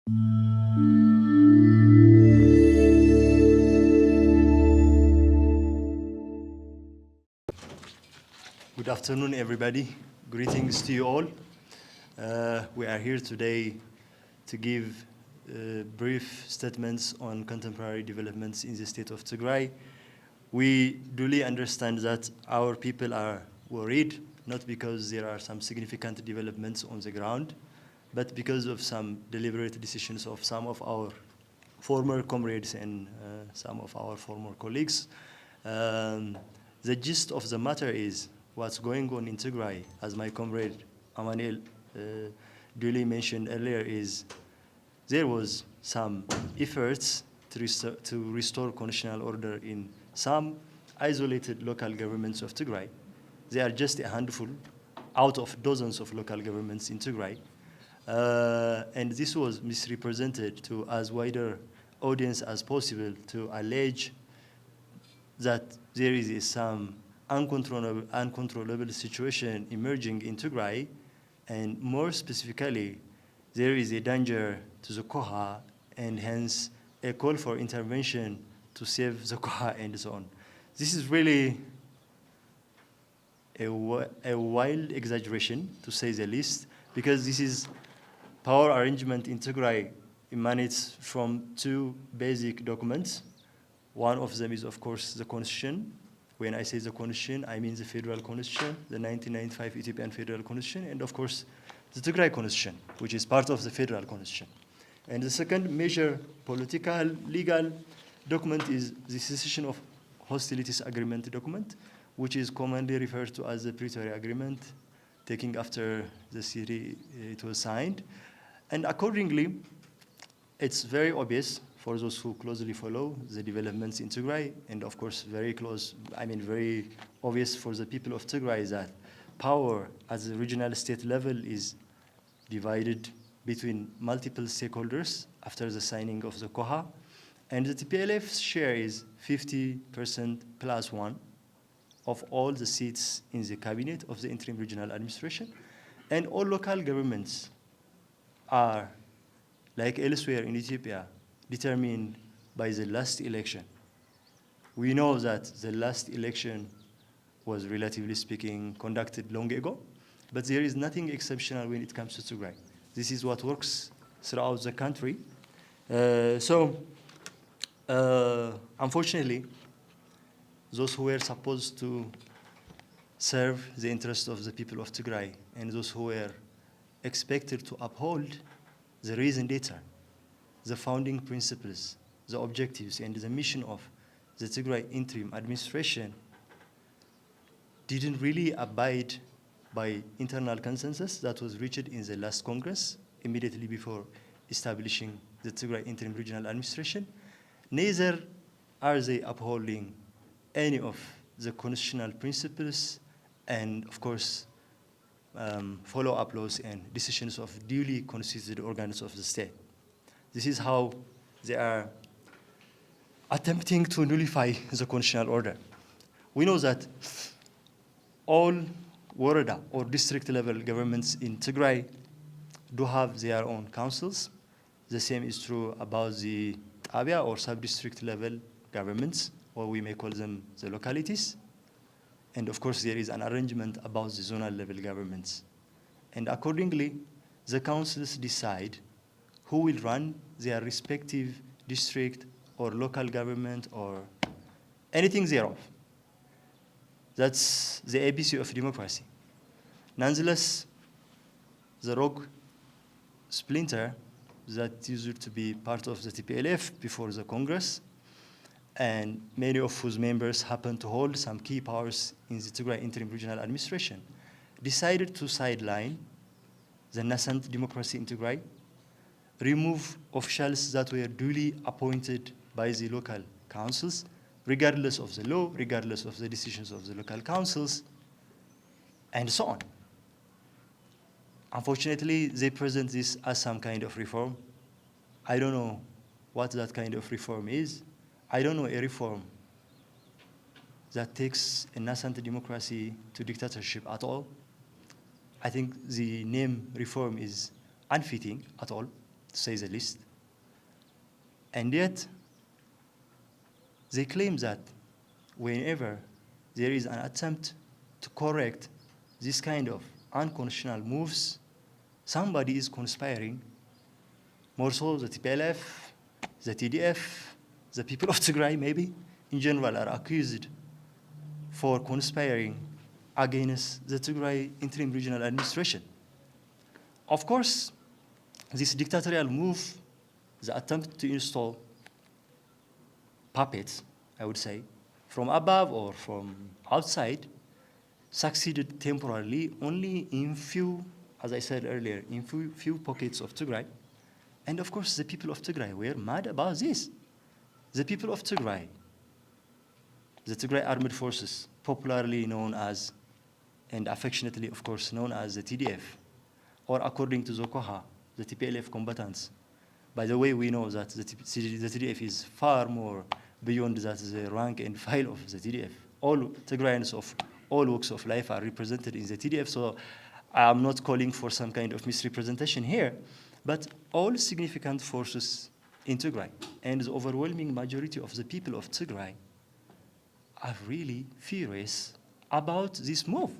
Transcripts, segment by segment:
Good afternoon, everybody. Greetings to you all. We are here today to give brief statements on contemporary developments in the state of Tigray. We duly understand that our people are worried, not because there are some significant developments on the ground, but because of some deliberate decisions of some of our former comrades and some of our former colleagues. The gist of the matter is what's going on in Tigray, as my comrade Amanel duly mentioned earlier, is there was some efforts to restore constitutional order in some isolated local governments of Tigray. They are just a handful out of dozens of local governments in Tigray. And this was misrepresented to as wider audience as possible to allege that there is some uncontrollable situation emerging in Tigray, and more specifically, there is a danger to the Koha, and hence a call for intervention to save the Koha and so on. This is really a wild exaggeration, to say the least, because this is power arrangement in Tigray emanates from two basic documents. One of them is, of course, the Constitution. When I say the Constitution, I mean the Federal Constitution, the 1995 Ethiopian Federal Constitution, and of course, the Tigray Constitution, which is part of the Federal Constitution. And the second major political, legal document is the Cessation of Hostilities Agreement document, which is commonly referred to as the Pretoria Agreement, taking after the city it was signed. And accordingly, it's very obvious for those who closely follow the developments in Tigray, and of course very obvious for the people of Tigray, that power at the regional state level is divided between multiple stakeholders after the signing of the Koha, and the TPLF's share is 50% plus one of all the seats in the cabinet of the interim regional administration, and all local governments are, like elsewhere in Ethiopia, determined by the last election. We know that the last election was, relatively speaking, conducted long ago, but there is nothing exceptional when it comes to Tigray. This is what works throughout the country. Unfortunately, those who were supposed to serve the interests of the people of Tigray and those who were expected to uphold the reason data, the founding principles, the objectives, and the mission of the Tigray interim administration didn't really abide by internal consensus that was reached in the last Congress immediately before establishing the Tigray interim regional administration. Neither are they upholding any of the constitutional principles and, of course, follow-up laws and decisions of duly constituted organs of the state. This is how they are attempting to nullify the constitutional order. We know that all Warada or district level governments in Tigray do have their own councils. The same is true about the Tabia or sub-district level governments, or we may call them the localities. And of course, there is an arrangement about the zonal level governments. And accordingly, the councils decide who will run their respective district or local government or anything thereof. That's the ABC of democracy. Nonetheless, the rogue splinter that used to be part of the TPLF before the Congress, and many of whose members happen to hold some key powers in the Tigray interim regional administration, decided to sideline the nascent democracy in Tigray, remove officials that were duly appointed by the local councils, regardless of the law, regardless of the decisions of the local councils, and so on. Unfortunately, they present this as some kind of reform. I don't know what that kind of reform is. I don't know a reform that takes a nascent democracy to dictatorship at all. I think the name reform is unfitting at all. to say the least. And yet, they claim that whenever there is an attempt to correct this kind of unconstitutional moves, somebody is conspiring, more so the TPLF, the TDF, the people of Tigray maybe, in general, are accused for conspiring against the Tigray Interim Regional Administration. Of course, this dictatorial move, the attempt to install puppets, I would say, from above or from outside, succeeded temporarily only in few, as I said earlier, in few pockets of Tigray. And of course, the people of Tigray were mad about this. The people of Tigray, the Tigray Armed Forces, popularly known as, and affectionately, of course, known as the TDF, or according to Zokoha, the TPLF combatants. By the way, we know that the TDF is far more beyond that the rank and file of the TDF. All Tigrayans of all walks of life are represented in the TDF, so I'm not calling for some kind of misrepresentation here, but all significant forces in Tigray and the overwhelming majority of the people of Tigray are really furious about this move.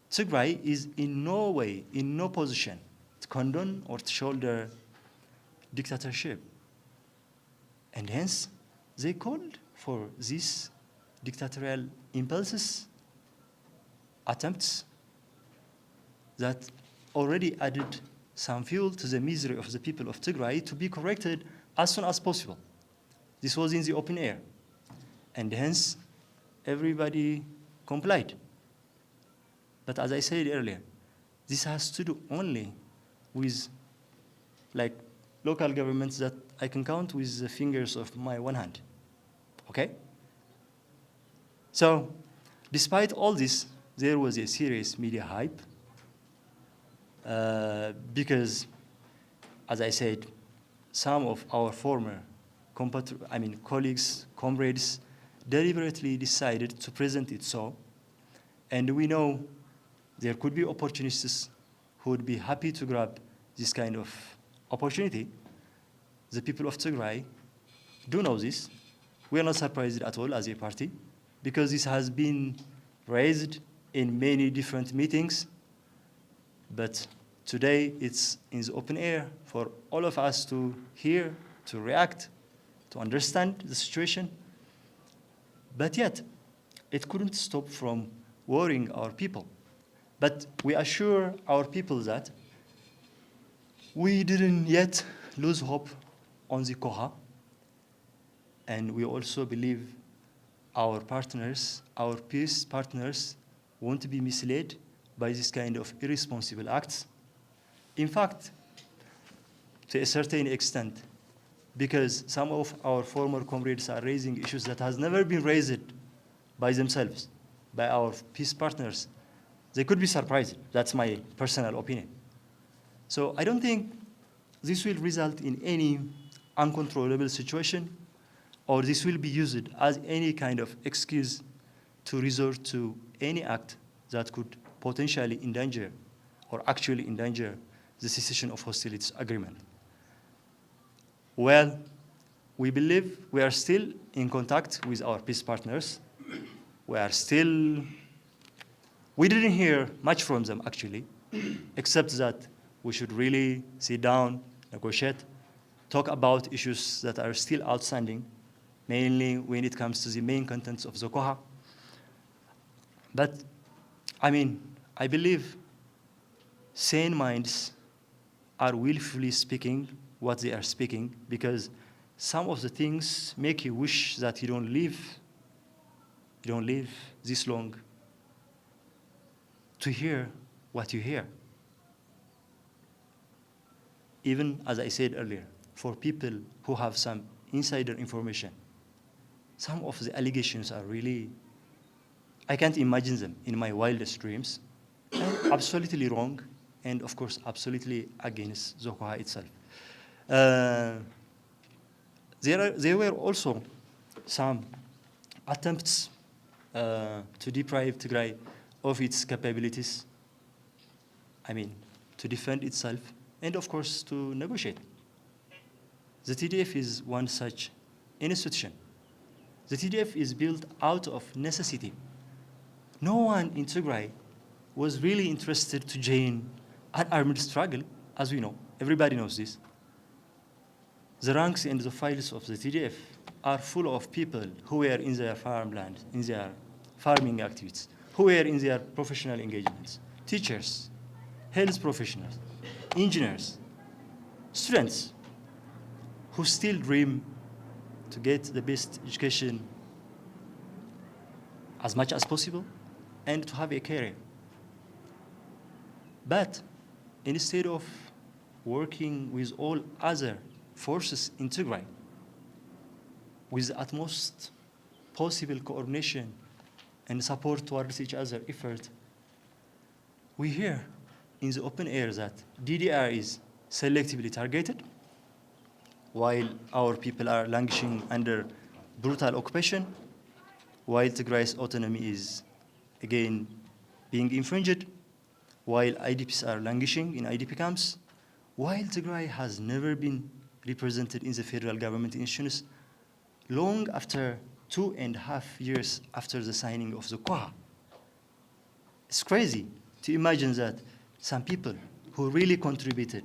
Tigray is in no way, in no position to condone or to shoulder dictatorship. And hence, they called for these dictatorial impulses, attempts that already added some fuel to the misery of the people of Tigray to be corrected as soon as possible. This was in the open air. And hence, everybody complied. But as I said earlier, this has to do only with like local governments that I can count with the fingers of my one hand, okay? So, despite all this, there was a serious media hype because, as I said, some of our former colleagues, comrades, deliberately decided to present it so, and we know there could be opportunists who would be happy to grab this kind of opportunity. The people of Tigray do know this. We are not surprised at all as a party, because this has been raised in many different meetings, but today it's in the open air for all of us to hear, to react, to understand the situation. But yet, it couldn't stop from worrying our people. But we assure our people that we didn't yet lose hope on the Koha, and we also believe our partners, our peace partners, won't be misled by this kind of irresponsible acts. In fact, to a certain extent, because some of our former comrades are raising issues that has never been raised by themselves, by our peace partners, they could be surprised. That's my personal opinion. So I don't think this will result in any uncontrollable situation, or this will be used as any kind of excuse to resort to any act that could potentially endanger or actually endanger the cessation of hostilities agreement. Well, we believe we are still in contact with our peace partners. We didn't hear much from them actually, except that we should really sit down, negotiate, talk about issues that are still outstanding, mainly when it comes to the main contents of the Koha. But, I believe sane minds are willfully speaking what they are speaking, because some of the things make you wish that you don't live this long to hear what you hear. Even, as I said earlier, for people who have some insider information, some of the allegations are really, I can't imagine them in my wildest dreams, and absolutely wrong, and of course, absolutely against Zokoha itself. There were also some attempts to deprive Tigray of its capabilities, to defend itself, and of course to negotiate. The TDF is one such institution. The TDF is built out of necessity. No one in Tigray was really interested to join an armed struggle, as we know. Everybody knows this. The ranks and the files of the TDF are full of people who were in their farmland, in their farming activities, who were in their professional engagements, teachers, health professionals, engineers, students who still dream to get the best education as much as possible and to have a career. But instead of working with all other forces in Tigray, with the utmost possible coordination and support towards each other effort, we hear in the open air that DDR is selectively targeted, while our people are languishing under brutal occupation, while Tigray's autonomy is again being infringed, while IDPs are languishing in IDP camps, while Tigray has never been represented in the federal government institutions long after 2.5 years after the signing of the QUA. It's crazy to imagine that some people who really contributed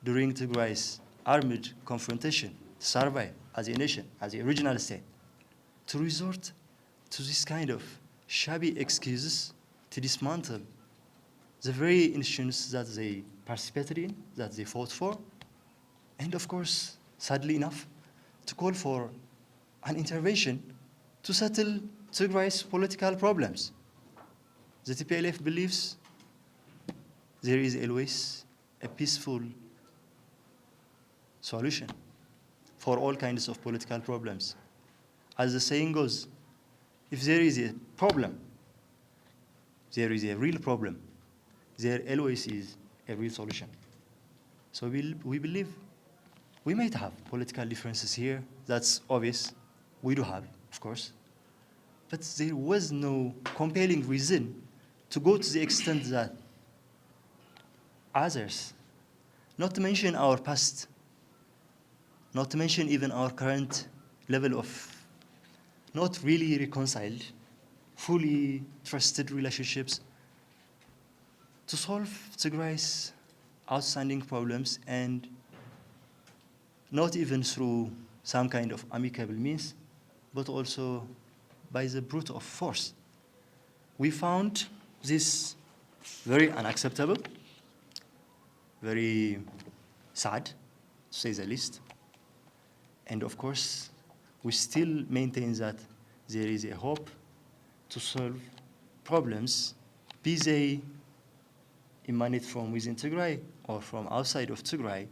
during Tigray's armed confrontation to survive as a nation, as a regional state, to resort to this kind of shabby excuses to dismantle the very institutions that they participated in, that they fought for, and of course, sadly enough, to call for an intervention to settle Tigray's political problems. The TPLF believes there is always a peaceful solution for all kinds of political problems. As the saying goes, if there is a problem, there is a real problem. There always is a real solution. So we believe we might have political differences here. That's obvious. We do have, of course. But there was no compelling reason to go to the extent that others, not to mention our past, not to mention even our current level of not really reconciled, fully trusted relationships, to solve Tigray's outstanding problems, and not even through some kind of amicable means, but also by the brute of force. We found this very unacceptable, very sad, to say the least. And of course, we still maintain that there is a hope to solve problems, be they emanate from within Tigray or from outside of Tigray,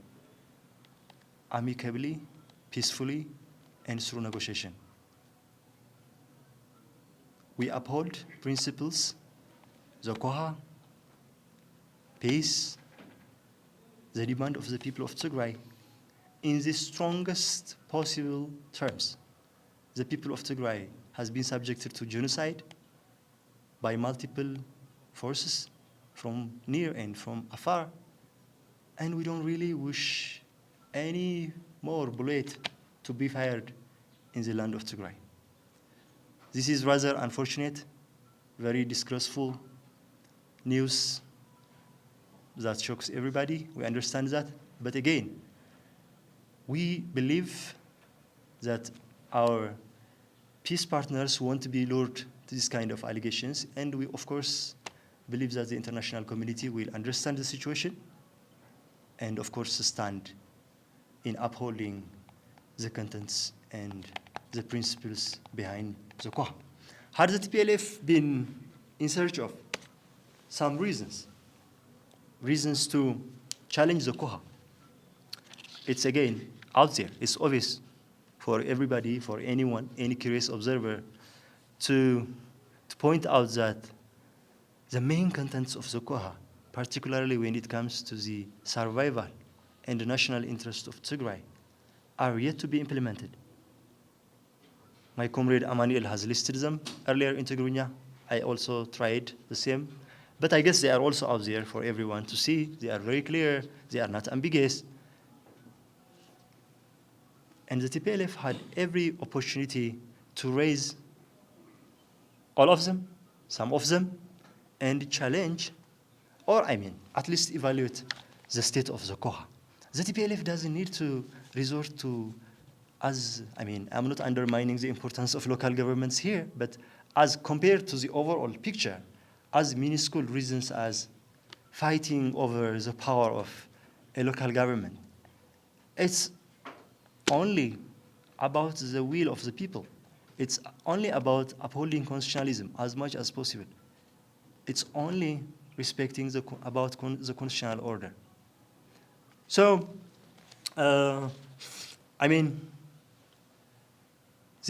amicably, peacefully, and through negotiation. We uphold principles, the QUA, peace, the demand of the people of Tigray, in the strongest possible terms. The people of Tigray has been subjected to genocide by multiple forces from near and from afar, and we don't really wish any more bullet to be fired in the land of Tigray. This is rather unfortunate, very disgraceful news that shocks everybody. We understand that. But again, we believe that our peace partners won't be lured to this kind of allegations, and we, of course, believe that the international community will understand the situation and, of course, stand in upholding the contents and the principles behind the QUA. Had the TPLF been in search of some reasons to challenge the QUA, it's again out there. It's obvious for everybody, for anyone, any curious observer, to point out that the main contents of the QUA, particularly when it comes to the survival and the national interest of Tigray, are yet to be implemented. My comrade Amanuel has listed them earlier in Tigrinya. I also tried the same. But I guess they are also out there for everyone to see. They are very clear. They are not ambiguous. And the TPLF had every opportunity to raise all of them, some of them, and challenge, or at least evaluate the state of the Koha. The TPLF doesn't need to resort to, I'm not undermining the importance of local governments here, but as compared to the overall picture, as minuscule reasons as fighting over the power of a local government. It's only about the will of the people. It's only about upholding constitutionalism as much as possible. It's only respecting the constitutional order. So, the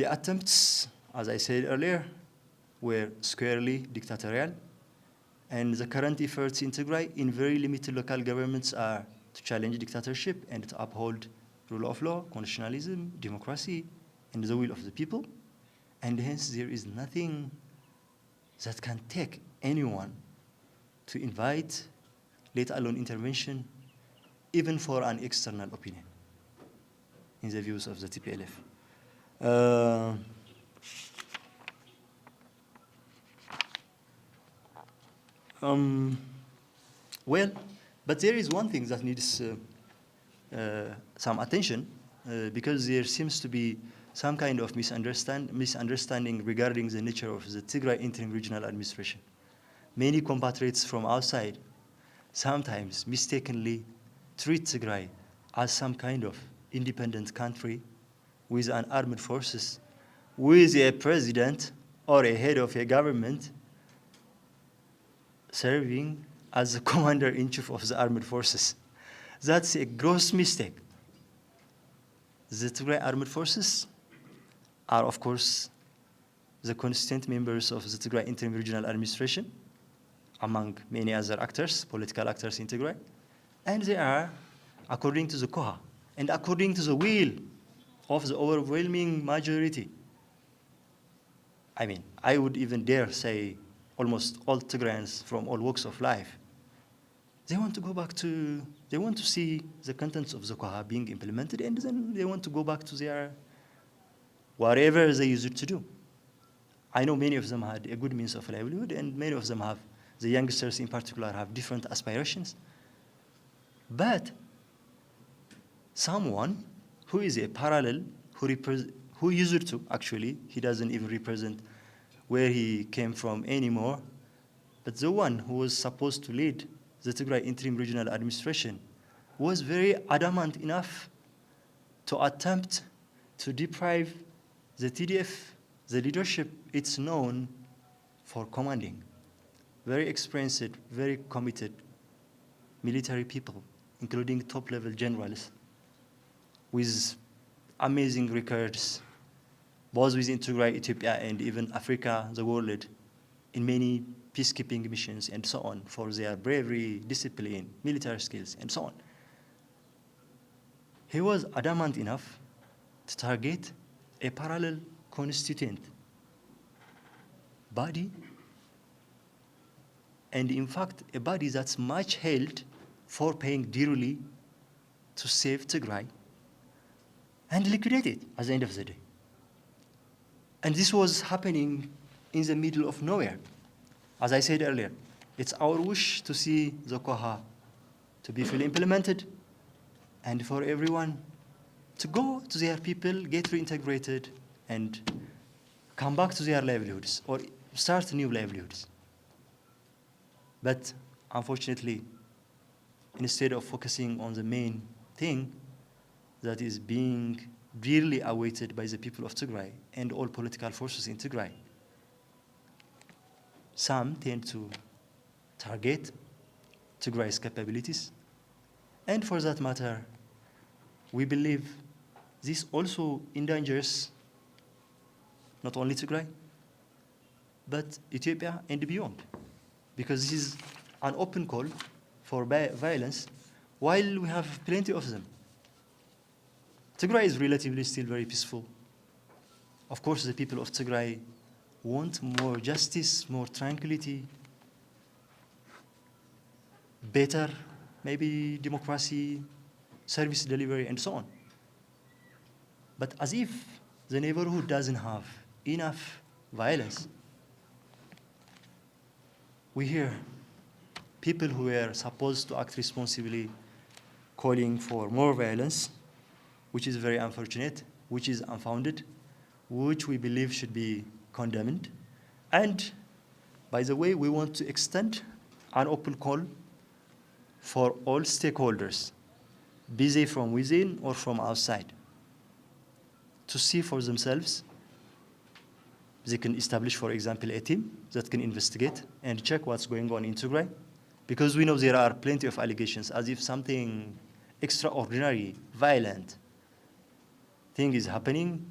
attempts, as I said earlier, were squarely dictatorial, and the current efforts in Tigray in very limited local governments are to challenge dictatorship and to uphold rule of law, constitutionalism, democracy, and the will of the people. And hence, there is nothing that can take anyone to invite, let alone intervention, even for an external opinion, in the views of the TPLF. Well, but there is one thing that needs some attention, because there seems to be some kind of misunderstanding regarding the nature of the Tigray Interim Regional Administration. Many compatriots from outside sometimes mistakenly treat Tigray as some kind of independent country with an armed forces, with a president or a head of a government serving as the commander-in-chief of the armed forces. That's a gross mistake. The Tigray armed forces are, of course, the constant members of the Tigray Interim Regional Administration, among many other actors, political actors in Tigray, and they are, according to the Koha, and according to the will of the overwhelming majority. I would even dare say almost all Tigrayans from all walks of life, they want to see the contents of the Koha being implemented, and then they want to go back to their whatever they used to do. I know many of them had a good means of livelihood, and many of them have, the youngsters in particular, have different aspirations. But someone who is a parallel, who used to, actually, he doesn't even represent where he came from anymore, but the one who was supposed to lead the Tigray Interim Regional Administration was very adamant enough to attempt to deprive the TDF, the leadership it's known for commanding, very experienced, very committed military people, including top-level generals with amazing records, both within Tigray, Ethiopia, and even Africa, the world, in many peacekeeping missions and so on, for their bravery, discipline, military skills, and so on. He was adamant enough to target a parallel constituent body, and in fact, a body that's much held for paying dearly to save Tigray, and liquidate it at the end of the day. And this was happening in the middle of nowhere. As I said earlier, it's our wish to see the Koha to be fully implemented, and for everyone to go to their people, get reintegrated, and come back to their livelihoods, or start new livelihoods. But unfortunately, instead of focusing on the main thing that is being dearly awaited by the people of Tigray and all political forces in Tigray, some tend to target Tigray's capabilities. And for that matter, we believe this also endangers not only Tigray, but Ethiopia and beyond, because this is an open call for violence, while we have plenty of them. Tigray is relatively still very peaceful. Of course, the people of Tigray want more justice, more tranquility, better, maybe democracy, service delivery, and so on. But as if the neighborhood doesn't have enough violence, we hear people who were supposed to act responsibly calling for more violence, which is very unfortunate, which is unfounded, which we believe should be condemned. And by the way, we want to extend an open call for all stakeholders, be they from within or from outside, to see for themselves. They can establish, for example, a team that can investigate and check what's going on in Tigray, because we know there are plenty of allegations as if something extraordinary, violent thing is happening.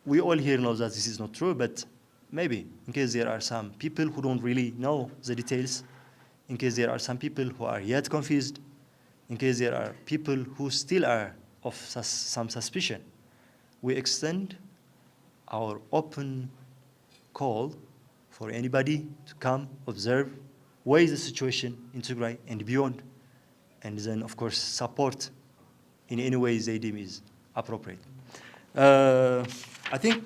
We all here know that this is not true, but maybe in case there are some people who don't really know the details, in case there are some people who are yet confused, in case there are people who still are of some suspicion, we extend our open call for anybody to come, observe, weigh the situation in Tigray and beyond, and then, of course, support in any way they deem is appropriate. I think,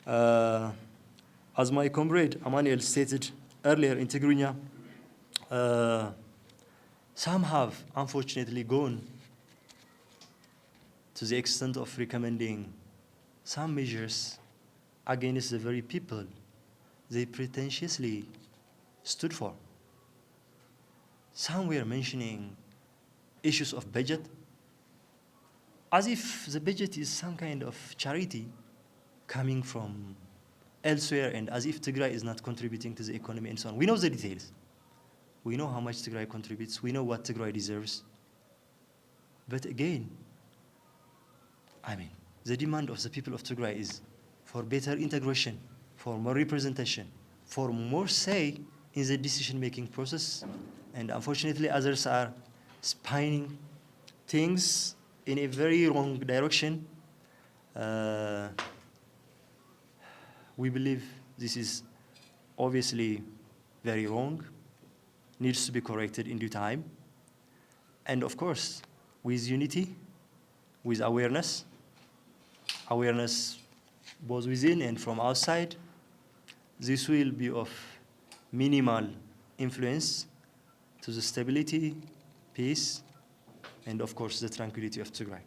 as my comrade Emmanuel stated earlier in Tigrinya, some have unfortunately gone to the extent of recommending some measures against the very people they pretentiously stood for. Some were mentioning issues of budget, as if the budget is some kind of charity coming from elsewhere, and as if Tigray is not contributing to the economy and so on. We know the details. We know how much Tigray contributes. We know what Tigray deserves. But again, I mean, the demand of the people of Tigray is for better integration, for more representation, for more say in the decision-making process. And unfortunately, others are spinning things in a very wrong direction. We believe this is obviously very wrong, needs to be corrected in due time. And of course, with unity, with awareness both within and from outside, this will be of minimal influence to the stability, peace, and of course the tranquility of Tigray.